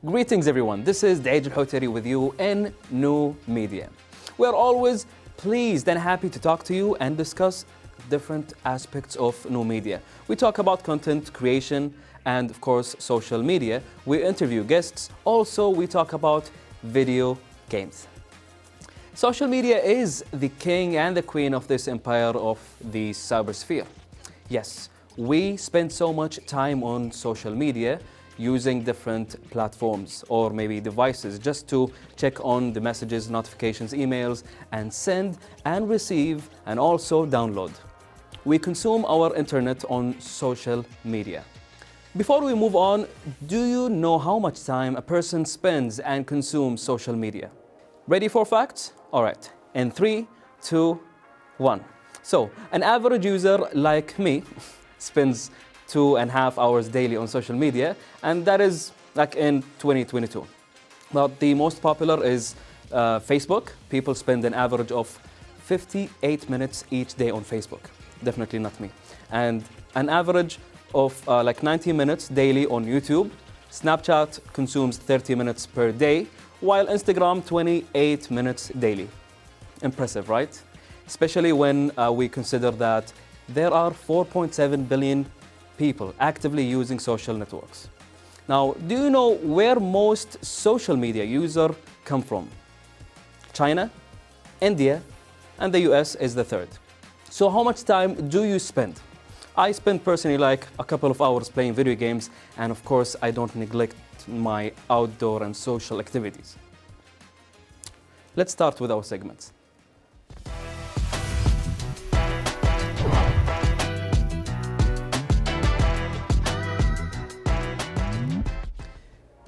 Greetings everyone, this is Daej Hutari with you in New Media. We're always pleased and happy to talk to you and discuss different aspects of new media. We talk about content creation and of course social media. We interview guests. Also we talk about video games. Social media is the king and the queen of this empire of the cybersphere. Yes, we spend so much time on social media using different platforms or maybe devices just to check on the messages, notifications, emails, and send and receive and also download. We consume our internet on social media. Before we move on, do you know how much time a person spends and consumes social media? Ready for facts? All right, in 3, 2, 1. So, an average user like me spends 2.5 hours daily on social media, and that is like in 2022. But the most popular is Facebook. People spend an average of 58 minutes each day on Facebook. Definitely not me. And an average of like 90 minutes daily on YouTube. Snapchat consumes 30 minutes per day, while Instagram 28 minutes daily. Impressive, right? Especially when we consider that there are 4.7 billion people actively using social networks. Now, do you know where most social media users come from? China, India, and the US is the third. So how much time do you spend? I spend personally like a couple of hours playing video games, and of course I don't neglect my outdoor and social activities. Let's start with our segments.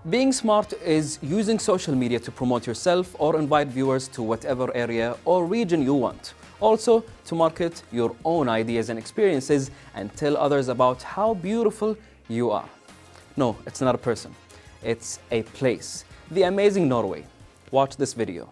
Being smart is using social media to promote yourself or invite viewers to whatever area or region you want. Also, to market your own ideas and experiences and tell others about how beautiful you are. No, it's not a person. It's a place. The amazing Norway. Watch this video.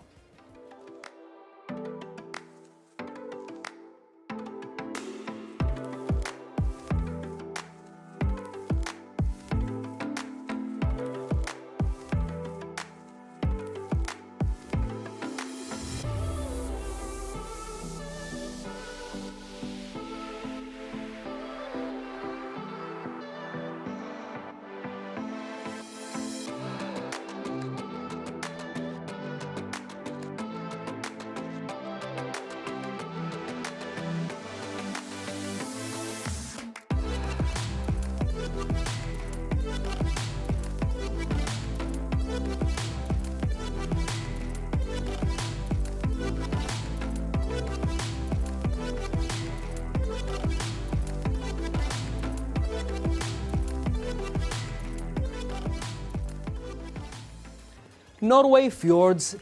Norway fjords,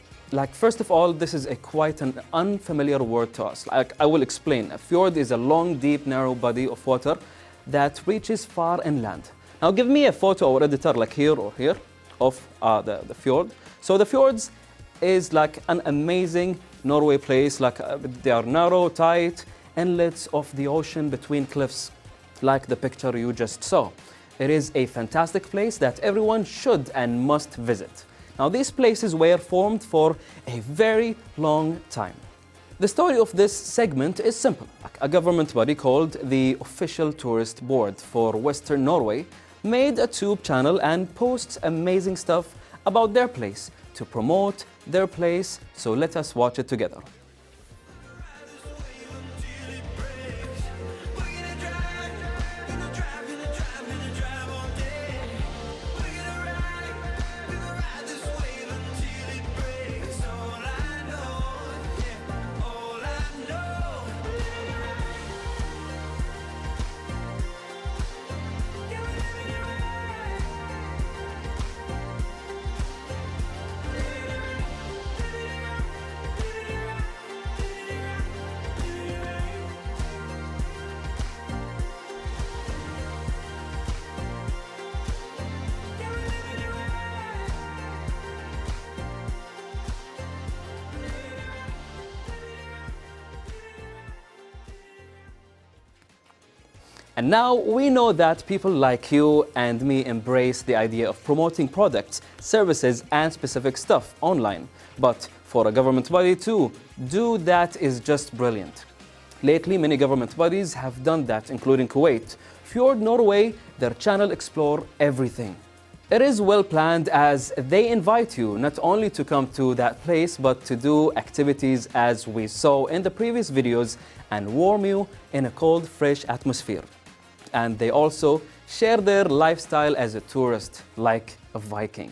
first of all, this is quite an unfamiliar word to us. I will explain. A fjord is a long, deep, narrow body of water that reaches far inland. Now give me a photo or editor like here or here of the fjord. So the fjords is like an amazing Norway place, they are narrow, tight, inlets of the ocean between cliffs, like the picture you just saw. It is a fantastic place that everyone should and must visit. Now, these places were formed for a very long time. The story of this segment is simple. A government body called the Official Tourist Board for Western Norway made a tube channel and posts amazing stuff about their place to promote their place, so let us watch it together. And now we know that people like you and me embrace the idea of promoting products, services, and specific stuff online. But for a government body to do that is just brilliant. Lately, many government bodies have done that, including Kuwait. Fjord Norway, their channel Explore Everything. It is well planned as they invite you not only to come to that place, but to do activities as we saw in the previous videos and warm you in a cold, fresh atmosphere. And they also share their lifestyle as a tourist, like a Viking.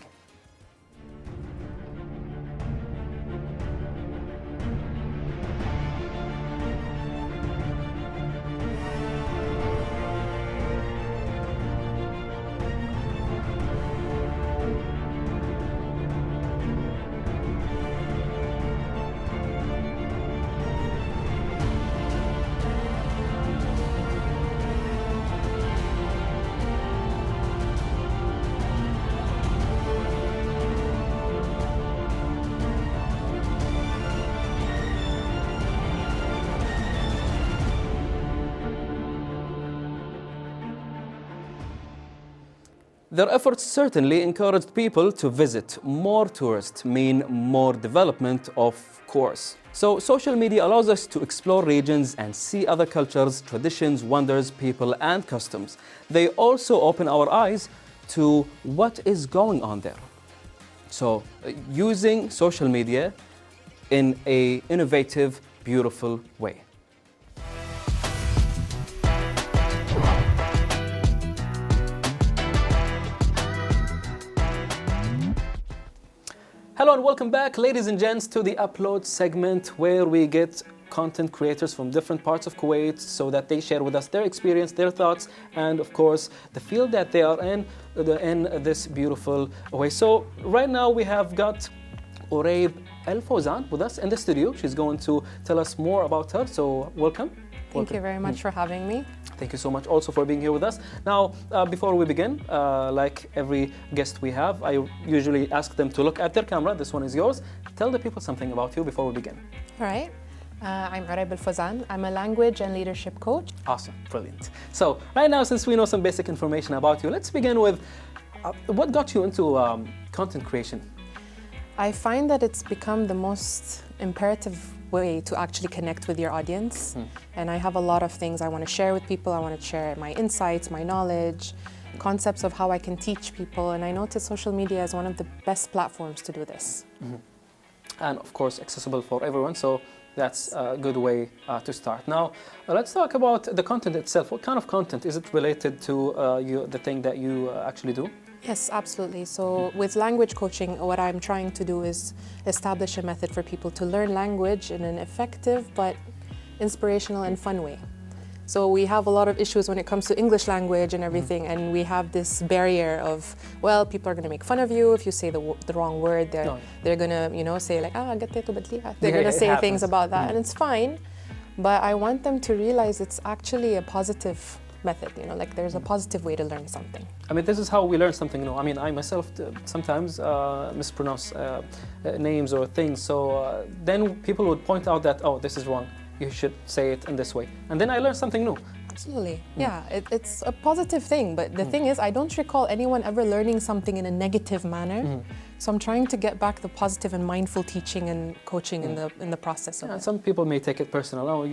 Their efforts certainly encouraged people to visit. More tourists mean more development, of course. So social media allows us to explore regions and see other cultures, traditions, wonders, people, and customs. They also open our eyes to what is going on there. So using social media in an innovative, beautiful way. Hello and welcome back, ladies and gents, to the Upload segment where we get content creators from different parts of Kuwait so that they share with us their experience, their thoughts, and of course, the field that they are in this beautiful way. So right now we have got Uraib El Fawzan with us in the studio. She's going to tell us more about her, so welcome. Thank you very much for having me. Thank you so much also for being here with us. Now, before we begin, like every guest we have, I usually ask them to look at their camera. This one is yours. Tell the people something about you before we begin. All right. I'm Uraib El Fawzan. I'm a language and leadership coach. Awesome. Brilliant. So right now, since we know some basic information about you, let's begin with what got you into content creation? I find that it's become the most imperative way to actually connect with your audience. And I have a lot of things I want to share with people. I want to share my insights, my knowledge, concepts of how I can teach people. And I notice social media is one of the best platforms to do this. And of course, accessible for everyone. So that's a good way to start. Now, let's talk about the content itself. What kind of content? Is it related to the thing that you actually do? Yes, absolutely. So with language coaching, what I'm trying to do is establish a method for people to learn language in an effective but inspirational and fun way. So we have a lot of issues when it comes to English language and everything, and we have this barrier of, well, people are going to make fun of you if you say the wrong word. They're going to, say like, they're going to say things about that, and it's fine. But I want them to realize it's actually a positive method, like there's a positive way to learn something. I mean, this is how we learn something new. I mean, I myself sometimes mispronounce names or things. So then people would point out that, oh, this is wrong. You should say it in this way. And then I learn something new. Absolutely. Yeah, it's a positive thing. But the thing is, I don't recall anyone ever learning something in a negative manner. So I'm trying to get back the positive and mindful teaching and coaching in the process of it. Some people may take it personal. Oh,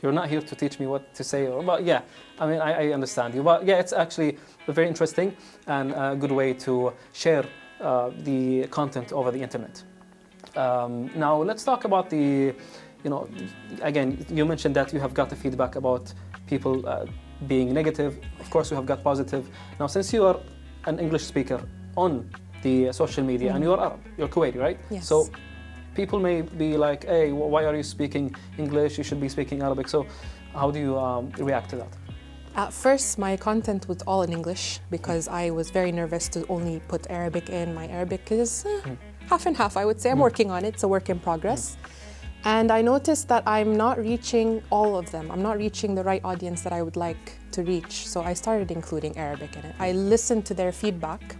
you're not here to teach me what to say. But yeah, I mean, I understand you. But yeah, it's actually a very interesting and a good way to share the content over the internet. Now, let's talk about the, again, you mentioned that you have got the feedback about people being negative. Of course, you have got positive. Now, since you are an English speaker on the social media and you're Arab, you're Kuwaiti, right? Yes. So people may be like, hey, why are you speaking English? You should be speaking Arabic. So how do you react to that? At first, my content was all in English because I was very nervous to only put Arabic in. My Arabic is half and half, I would say. I'm working on it. It's a work in progress. And I noticed that I'm not reaching all of them. I'm not reaching the right audience that I would like to reach. So I started including Arabic in it. I listened to their feedback.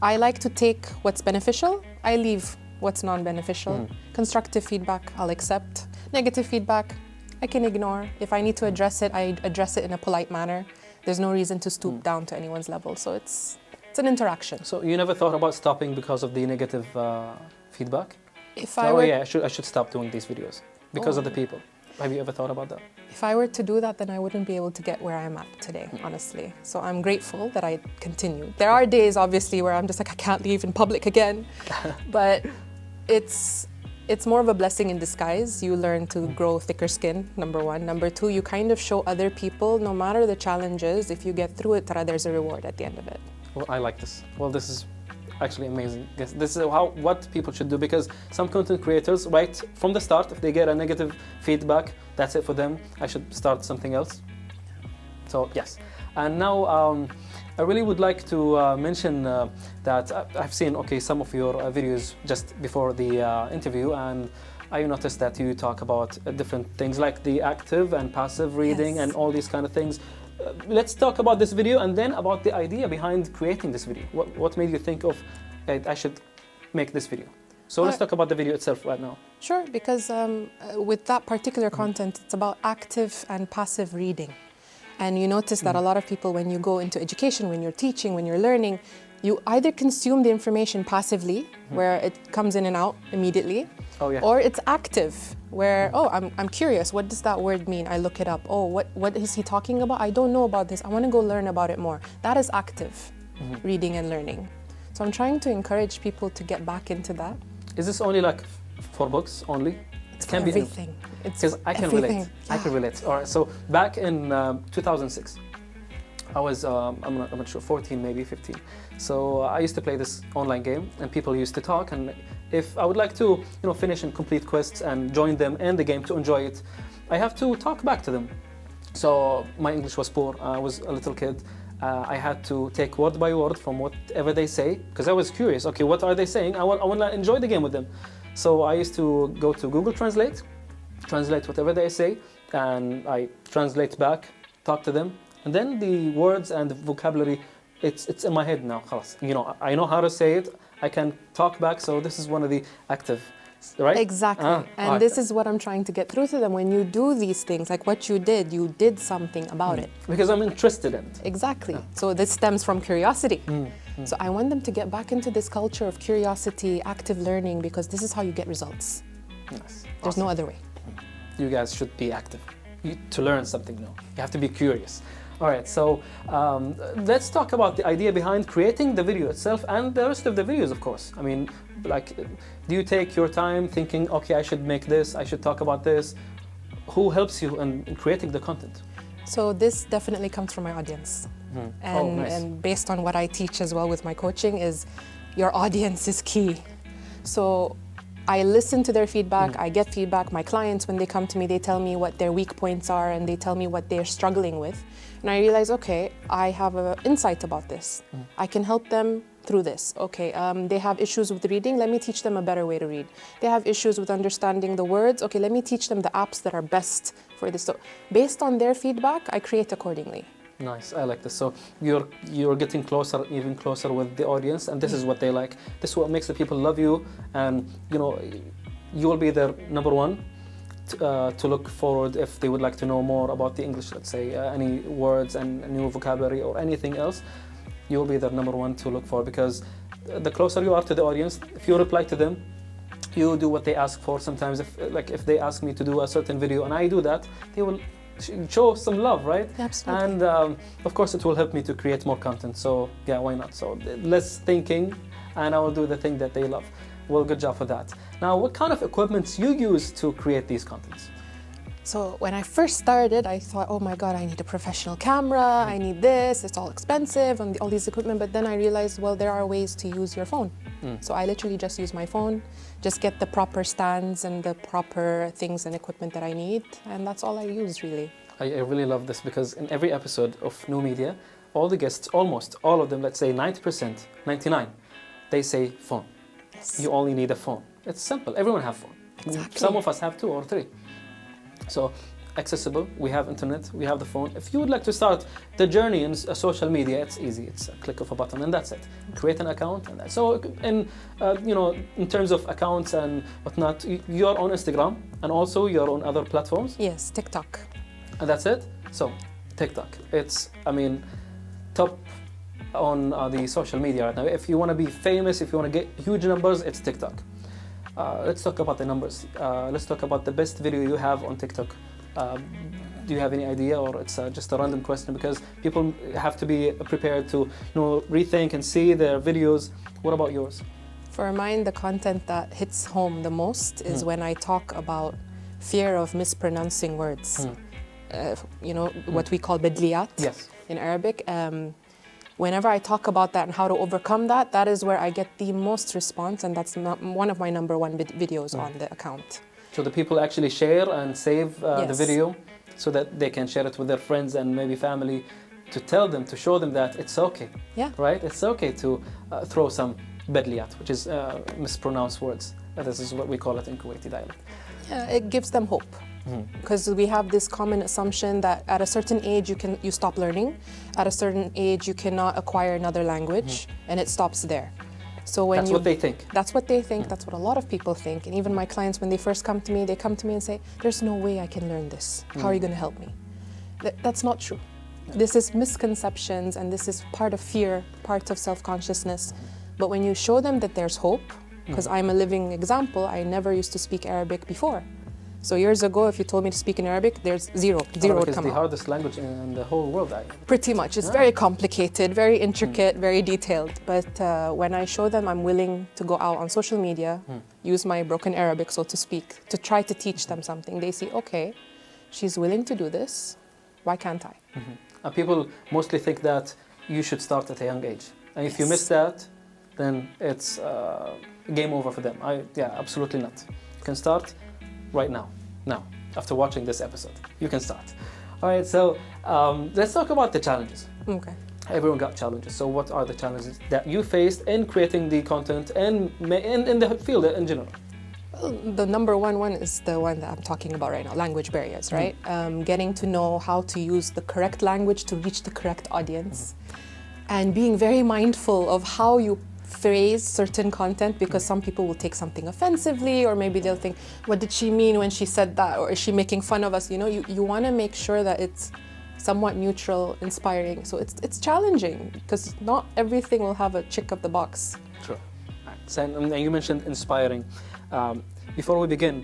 I like to take what's beneficial. I leave what's non-beneficial. Constructive feedback, I'll accept. Negative feedback, I can ignore. If I need to address it, I address it in a polite manner. There's no reason to stoop down to anyone's level. So it's an interaction. So you never thought about stopping because of the negative feedback? If I were, I should stop doing these videos because of the people. Have you ever thought about that? If I were to do that, then I wouldn't be able to get where I'm at today, honestly. So I'm grateful that I continue. There are days, obviously, where I'm just like, I can't leave in public again. But it's more of a blessing in disguise. You learn to grow thicker skin, number one. Number two, you kind of show other people, no matter the challenges, if you get through it, there's a reward at the end of it. Well, I like this. Well, this is actually amazing. Yes, this is what people should do, because some content creators, right from the start, if they get a negative feedback, that's it for them. I should start something else. So yes. And now I really would like to mention that I've seen some of your videos just before the interview, and I noticed that you talk about different things like the active and passive reading. Yes. And all these kind of things. Let's talk about this video and then about the idea behind creating this video. What made you think of I should make this video? So let's talk about the video itself right now. Sure, because with that particular content, it's about active and passive reading. And you notice that a lot of people, when you go into education, when you're teaching, when you're learning, you either consume the information passively, where it comes in and out immediately, or it's active, where, I'm curious, what does that word mean? I look it up. What is he talking about? I don't know about this. I want to go learn about it more. That is active reading and learning. So I'm trying to encourage people to get back into that. Is this only like for books only? It can be everything. Because I can relate. Yeah. I can relate. All right. So back in 2006, I was I'm not sure, 14 maybe 15. So I used to play this online game, and people used to talk. And if I would like to, finish and complete quests and join them in the game to enjoy it, I have to talk back to them. So my English was poor. I was a little kid. I had to take word by word from whatever they say, because I was curious. Okay, what are they saying? I want to enjoy the game with them. So I used to go to Google Translate whatever they say, and I translate back, talk to them, and then the words and the vocabulary, it's in my head now. I know how to say it. I can talk back. So this is one of the active. Right? Exactly. And this is what I'm trying to get through to them. When you do these things, like what you did something about it. Because I'm interested in it. Exactly. So this stems from curiosity. So I want them to get back into this culture of curiosity, active learning, because this is how you get results. Yes. There's no other way. You guys should be active to learn something new. You have to be curious. All right, so let's talk about the idea behind creating the video itself and the rest of the videos, of course. I mean, do you take your time thinking, okay, I should make this, I should talk about this? Who helps you in creating the content? So this definitely comes from my audience. Nice. And based on what I teach as well with my coaching is your audience is key. So I listen to their feedback, I get feedback. My clients, when they come to me, they tell me what their weak points are and they tell me what they're struggling with. And I realize, okay, I have an insight about this. I can help them through this. Okay, they have issues with reading, let me teach them a better way to read. They have issues with understanding the words, okay, let me teach them the apps that are best for this. So based on their feedback, I create accordingly. Nice, I like this. So you're getting closer, even closer with the audience, and this is what they like. This is what makes the people love you, and you will be their number one to look forward if they would like to know more about the English, let's say any words and new vocabulary or anything else. You will be their number one to look for, because the closer you are to the audience, if you reply to them, you do what they ask for. Sometimes if they ask me to do a certain video and I do that, they will show some love, right? Absolutely. And of course it will help me to create more content. So yeah, why not? So less thinking, and I will do the thing that they love. Well, good job for that. Now, what kind of equipment you use to create these contents? So when I first started, I thought, oh my God, I need a professional camera, I need this, it's all expensive, and all these equipment. But then I realized, well, there are ways to use your phone. So I literally just use my phone, just get the proper stands and the proper things and equipment that I need. And that's all I use, really. I really love this, because in every episode of New Media, all the guests, almost all of them, let's say 90%, 99%, they say phone. Yes. You only need a phone. It's simple. Everyone have phone. Exactly. Some of us have 2 or 3. So accessible. We have internet, we have the phone. If you would like to start the journey in social media, it's easy. It's a click of a button and that's it. Create an account and that. So in terms of accounts and whatnot, you're on Instagram and also you're on other platforms. Yes, TikTok. And that's it. So TikTok, it's top on the social media right now. If you want to be famous, if you want to get huge numbers, it's TikTok. Let's talk about the numbers. Let's talk about the best video you have on TikTok. Do you have any idea, or it's just a random question? Because people have to be prepared to rethink and see their videos. What about yours? For mine, the content that hits home the most is when I talk about fear of mispronouncing words. What we call بدليات in Arabic. Whenever I talk about that and how to overcome that, that is where I get the most response, and that's one of my number one videos on the account. So the people actually share and save the video so that they can share it with their friends and maybe family, to tell them, to show them that it's okay. Yeah. Right? It's okay to throw some بدليات, which is mispronounced words. This is what we call it in Kuwaiti dialect. Yeah, it gives them hope. Because we have this common assumption that at a certain age you stop learning, at a certain age you cannot acquire another language, and it stops there. So when that's what they think. That's what they think. That's what a lot of people think. And even my clients, when they first come to me, they come to me and say, "There's no way I can learn this. How are you going to help me?" That's not true. This is misconceptions, and this is part of fear, part of self-consciousness. But when you show them that there's hope, because I'm a living example, I never used to speak Arabic before. So years ago, if you told me to speak in Arabic, there's zero would come out. It's the hardest language in the whole world. Pretty much. It's very complicated, very intricate, very detailed. But when I show them I'm willing to go out on social media, use my broken Arabic, so to speak, to try to teach them something, they see, okay, she's willing to do this, why can't I? People mostly think that you should start at a young age. And if you miss that, then it's game over for them. Absolutely not. You can start right now, after watching this episode. You can start. All right, so let's talk about the challenges. Okay. Everyone got challenges. So what are the challenges that you faced in creating the content and in the field in general? Well, the number one is the one that I'm talking about right now, language barriers, right? Getting to know how to use the correct language to reach the correct audience. And being very mindful of how you phrase certain content, because some people will take something offensively, or maybe they'll think, what did she mean when she said that, or is she making fun of us? You want to make sure that it's somewhat neutral, inspiring. So it's challenging, because not everything will have a check of the box. True. So, and you mentioned inspiring. Before we begin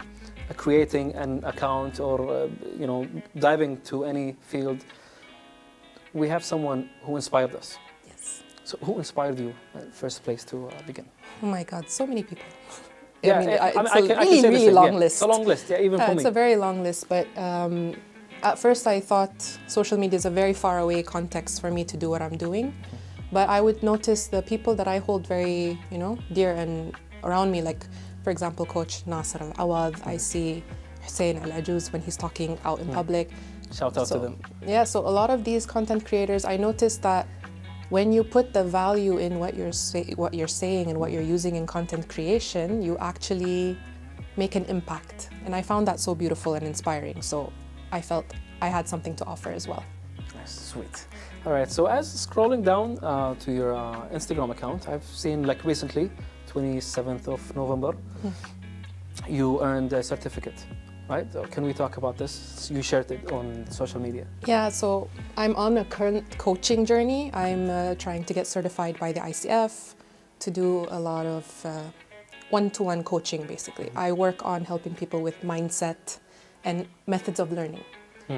creating an account or diving to any field, we have someone who inspired us. So who inspired you in the first place to begin? Oh my God, so many people. Yeah, it's a really long list. It's a long list, even for me. It's a very long list, but at first I thought social media is a very far away context for me to do what I'm doing. But I would notice the people that I hold very, dear and around me, like, for example, Coach Nasser Al-Awad. I see Hussein Al-Ajuz when he's talking out in public. Shout out to them. Yeah, so a lot of these content creators, I noticed that when you put the value in what you're saying and what you're using in content creation, you actually make an impact. And I found that so beautiful and inspiring. So I felt I had something to offer as well. That's sweet. All right, so as scrolling down to your Instagram account, I've seen recently, 27th of November, you earned a certificate. Right? Can we talk about this? You shared it on social media. Yeah, so I'm on a current coaching journey. I'm trying to get certified by the ICF to do a lot of one-to-one coaching, basically. I work on helping people with mindset and methods of learning.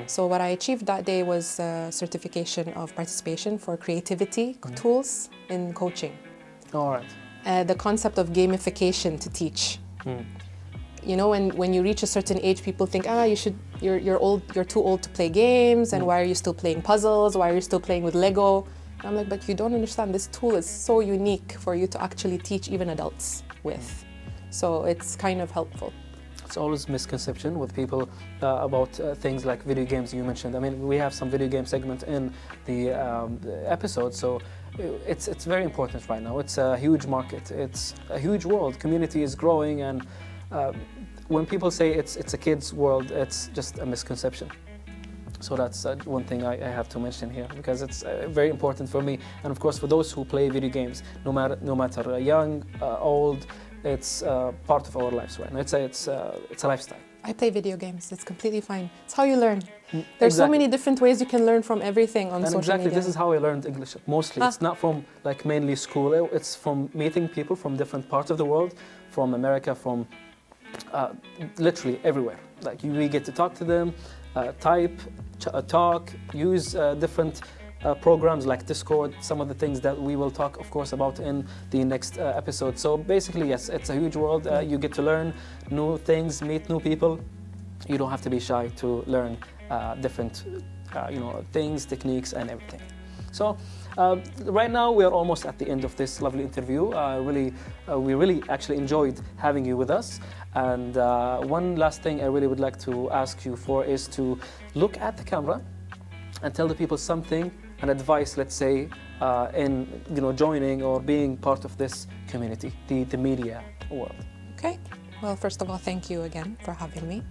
So what I achieved that day was a certification of participation for creativity tools in coaching. All right. The concept of gamification to teach. When you reach a certain age, people think, you're too old to play games, and why are you still playing puzzles? Why are you still playing with Lego? And I'm like, but you don't understand, this tool is so unique for you to actually teach even adults with. So it's kind of helpful. It's always misconception with people about things like video games you mentioned. I mean, we have some video game segment in the episode, so it's very important right now. It's a huge market. It's a huge world. Community is growing, and when people say it's a kid's world, it's just a misconception. So that's one thing I have to mention here, because it's very important for me, and of course for those who play video games, no matter young, old, it's part of our lives right now. It's a lifestyle. I play video games. It's completely fine. It's how you learn. There's exactly. so many different ways you can learn from everything on social exactly, media. this is how I learned English mostly. It's not from like mainly school. It's from meeting people from different parts of the world, from America, from literally everywhere. Like we get to talk to them, type, talk, use different programs like Discord, some of the things that we will talk, of course, about in the next episode. So basically, yes, it's a huge world. You get to learn new things, meet new people. You don't have to be shy to learn different things, techniques, and everything. So right now, we are almost at the end of this lovely interview. We really actually enjoyed having you with us. And one last thing I really would like to ask you for is to look at the camera and tell the people something, an advice, let's say, in joining or being part of this community, the media world. Okay. Well, first of all, thank you again for having me.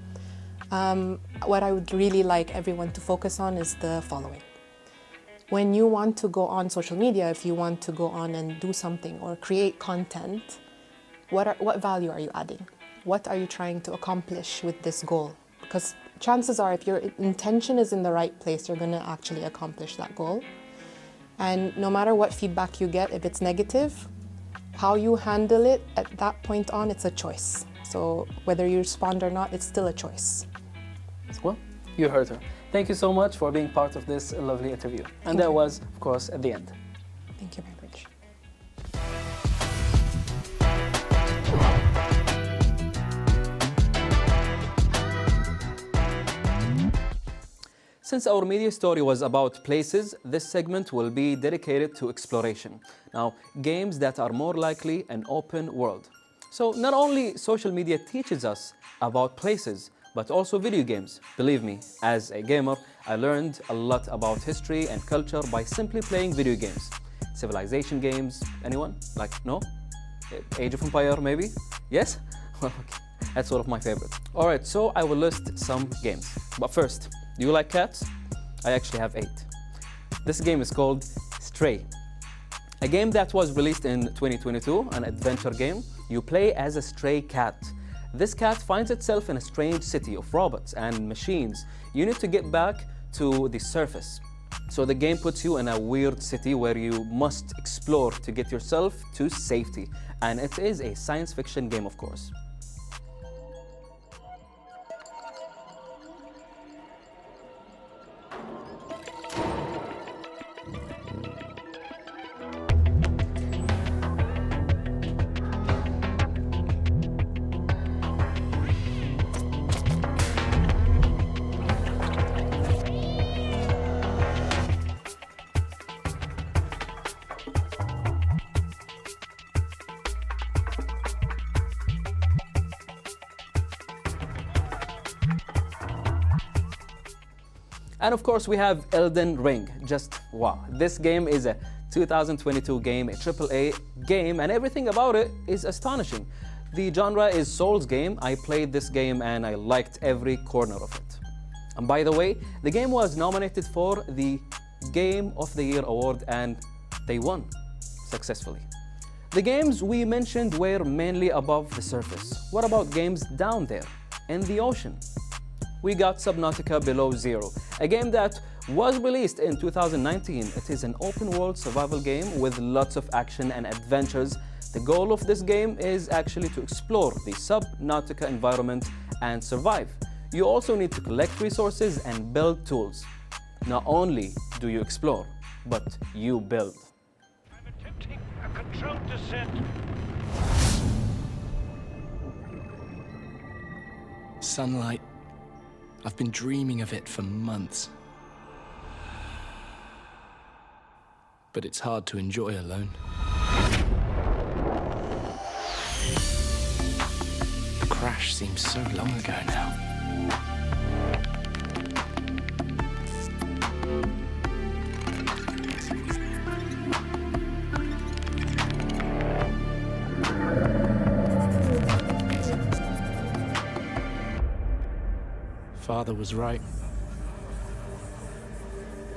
What I would really like everyone to focus on is the following. When you want to go on social media, if you want to go on and do something or create content, what value are you adding? What are you trying to accomplish with this goal? Because chances are, if your intention is in the right place, you're going to actually accomplish that goal. And no matter what feedback you get, if it's negative, how you handle it at that point on, it's a choice. So whether you respond or not, it's still a choice. Well, you heard her. Thank you so much for being part of this lovely interview. And that was, of course, at the end. Thank you very much. Since our media story was about places, this segment will be dedicated to exploration. Now, games that are more likely an open world. So not only social media teaches us about places, but also video games. Believe me, as a gamer, I learned a lot about history and culture by simply playing video games. Civilization games, anyone? Like, no? Age of Empire, maybe? Yes? Well, okay. That's one of my favorites. All right, so I will list some games. But first, do you like cats? I actually have 8. This game is called Stray. A game that was released in 2022, an adventure game. You play as a stray cat. This cat finds itself in a strange city of robots and machines. You need to get back to the surface. So the game puts you in a weird city where you must explore to get yourself to safety. And it is a science fiction game, of course. And of course, we have Elden Ring. Just wow. This game is a 2022 game, a AAA game, and everything about it is astonishing. The genre is Souls game. I played this game and I liked every corner of it. And by the way, the game was nominated for the Game of the Year award and they won successfully. The games we mentioned were mainly above the surface. What about games down there, in the ocean? We got Subnautica Below Zero, a game that was released in 2019. It is an open-world survival game with lots of action and adventures. The goal of this game is actually to explore the Subnautica environment and survive. You also need to collect resources and build tools. Not only do you explore, but you build. I'm attempting a controlled descent. Sunlight. I've been dreaming of it for months. But it's hard to enjoy alone. The crash seems so long ago now. Father was right.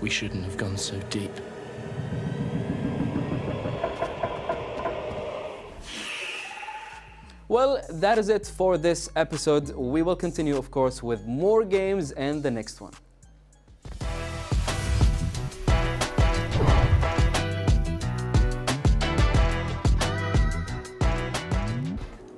We shouldn't have gone so deep. Well, that is it for this episode. We will continue, of course, with more games in the next one.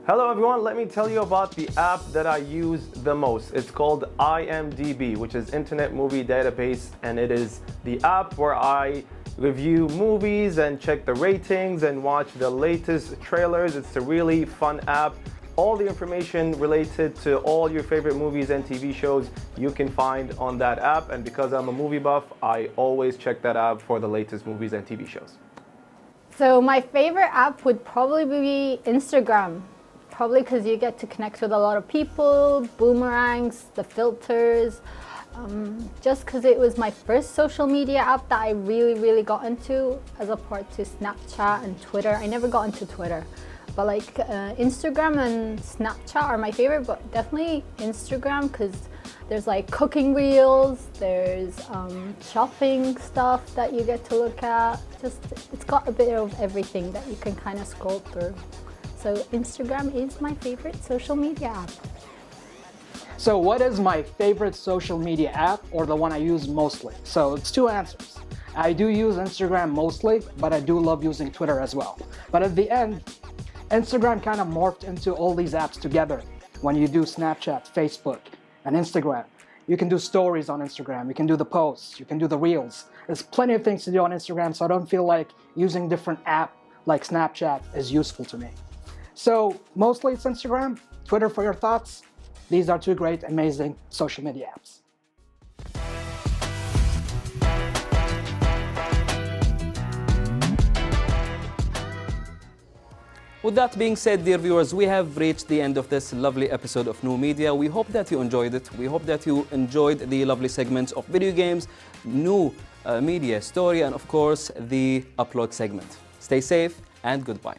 Hello everyone, let me tell you about the app that I use the most. It's called IMDb, which is Internet Movie Database, and it is the app where I review movies and check the ratings and watch the latest trailers. It's a really fun app. All the information related to all your favorite movies and TV shows you can find on that app, and because I'm a movie buff, I always check that app for the latest movies and TV shows. So my favorite app would probably be Instagram. Probably because you get to connect with a lot of people, boomerangs, the filters. Just because it was my first social media app that I really got into, as opposed to Snapchat and Twitter. I never got into Twitter, but like Instagram and Snapchat are my favorite, but definitely Instagram because there's like cooking reels, there's shopping stuff that you get to look at. Just it's got a bit of everything that you can kind of scroll through. So Instagram is my favorite social media app. So what is my favorite social media app, or the one I use mostly? So it's two answers. I do use Instagram mostly, but I do love using Twitter as well. But at the end, Instagram kind of morphed into all these apps together. When you do Snapchat, Facebook, and Instagram, you can do stories on Instagram, you can do the posts, you can do the reels. There's plenty of things to do on Instagram, so I don't feel like using different app like Snapchat is useful to me. So mostly it's Instagram, Twitter for your thoughts. These are two great, amazing social media apps. With that being said, dear viewers, we have reached the end of this lovely episode of New Media. We hope that you enjoyed it. We hope that you enjoyed the lovely segments of video games, new media story, and of course, the upload segment. Stay safe and goodbye.